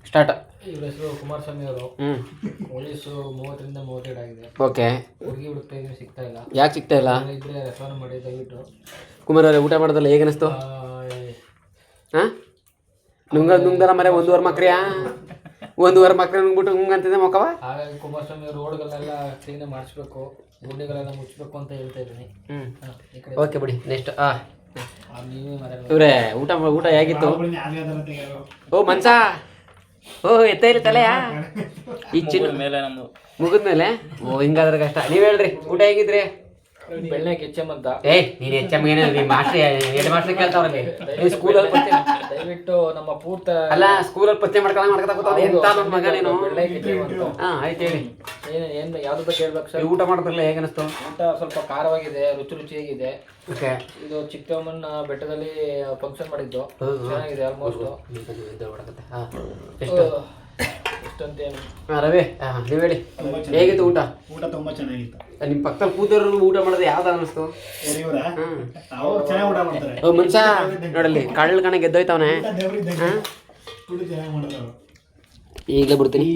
Start. ಇವ್ರ ಹೆಸರು ಕುಮಾರಸ್ವಾಮಿ ಅವರು. ಪೊಲೀಸು 30ರಿಂದ 32 ಆಗಿದೆ. ಓಕೆ. ಹುಡುಗಿ ಹುಡುಕ್ತಾ ಇದ್ರೆ ಸಿಗ್ತಾ ಇಲ್ಲ. ಯಾಕೆ ಸಿಗ್ತಾ ಇಲ್ಲ? ಇದ್ರೆ ರೆಫರ್ ಮಾಡಿ ದಯವಿಟ್ಟು. ಕುಮಾರ್ ಅವರೇ, ಊಟ ಮಾಡೋದಲ್ಲ ಹೇಗೆ ಅನಿಸ್ತು? ಹಾಂ, ನುಂಗದಲ್ಲ ಮರೆ 1 ವಾರ ಮಕ್ರಿಯಾ? 1 ವಾರ ಮಕ್ರೆ ನುಂಗ್ಬಿಟ್ಟು ಅಂತಿದೆ ಮೊಕವ. ಹಾಗಾಗಿ ಕುಮಾರಸ್ವಾಮಿ ರೋಡ್ಗಳೆಲ್ಲ ಕ್ಲೀನ್ ಮಾಡಿಸ್ಬೇಕು, ಗುಂಡಿಗಳೆಲ್ಲ ಮುಚ್ಚಬೇಕು ಅಂತ ಹೇಳ್ತಾ ಇದ್ದೀನಿ. ಓಕೆ ಬಿಡಿ, ನೆಕ್ಸ್ಟ್. ನೀವೇ ಮರ ಇವ್ರೆ, ಊಟ ಹೇಗಿತ್ತು? ಓ ಮನ್ಸ, ಓ ಎತ್ತ ಇಲ್ಲ ತಲೆಯಾ ಈ ಚಿನ್ನ ಮೇಲೆ ನಮ್ದು ಮುಗಿದ್ಮೇಲೆ. ಓ ಹಿಂಗಾದ್ರೆ ಕಷ್ಟ. ನೀವು ಹೇಳ್ರಿ, ಊಟ ಹೇಗಿದ್ರಿ? ಬೆಳ್ಳೆ ಕೆಚ್ಚಮ್ ಅಂತ. ನೀನು ಹೆಚ್ಚಮ್ಮ ಏನ ಮಾಸ್ಟ್ರಿ ಹೆಡ್ ಮಾಸ್ಟ್ರಿ ಕೇಳ್ತಾವ್ರಲ್ಲಿ ಸ್ಕೂಲಲ್ಲಿ ಪತ್ತೆ. ದಯವಿಟ್ಟು ನಮ್ಮ ಪೂರ್ತ ಅಲ್ಲ, ಸ್ಕೂಲಲ್ಲಿ ಪತ್ತೆ ಮಾಡ್ಕೊತಾ ಕೂತಾವ ಎಂತ ನನ್ನ ಮಗ ನೀನು. ಬೆಳ್ಳೆ ಕೆಚ್ಚಮ್ ಅಂತ. ಹಾಂ ಆಯ್ತು ಹೇಳಿ. ಏನು ಯಾವ್ದು ಬಗ್ಗೆ ಹೇಳ್ಬೇಕು ಸರ್? ಊಟ ಮಾಡೋದ್ರಲ್ಲ ಹೇಗೆ ಅನಿಸ್ತು? ಊಟ ಸ್ವಲ್ಪ ಖಾರವಾಗಿದೆ, ರುಚಿಯಾಗಿದೆ. ಓಕೆ. ಇದು ಚಿಕ್ಕಮ್ಮನ ಬೆಟ್ಟದಲ್ಲಿ ಫಂಕ್ಷನ್ ಮಾಡಿದ್ದು, ಚೆನ್ನಾಗಿದೆ ಆಲ್ಮೋಸ್ಟ್. ಎಷ್ಟಂತೇನು? ರವಿ, ನೀವು ಹೇಳಿ, ಹೇಗಿತ್ತು ಊಟ? ಊಟ ತುಂಬಾ ಚೆನ್ನಾಗಿತ್ತು. ನಿಮ್ಮ ಪಕ್ಕದಲ್ಲಿ ಕೂತವ್ರು ಊಟ ಮಾಡೋದು ಯಾವ್ದು ಅನ್ನಿಸ್ತು? ಚೆನ್ನಾಗಿ ಊಟ ಮಾಡ್ತಾರೆ. ಓ ಮನ್ಸ ನೋಡಲ್ಲಿ, ಕಳ್ಳ ಕಣ ಗೆದ್ದೋಯ್ತವನೆ. ಈಗಲೇ ಬಿಡ್ತೀನಿ.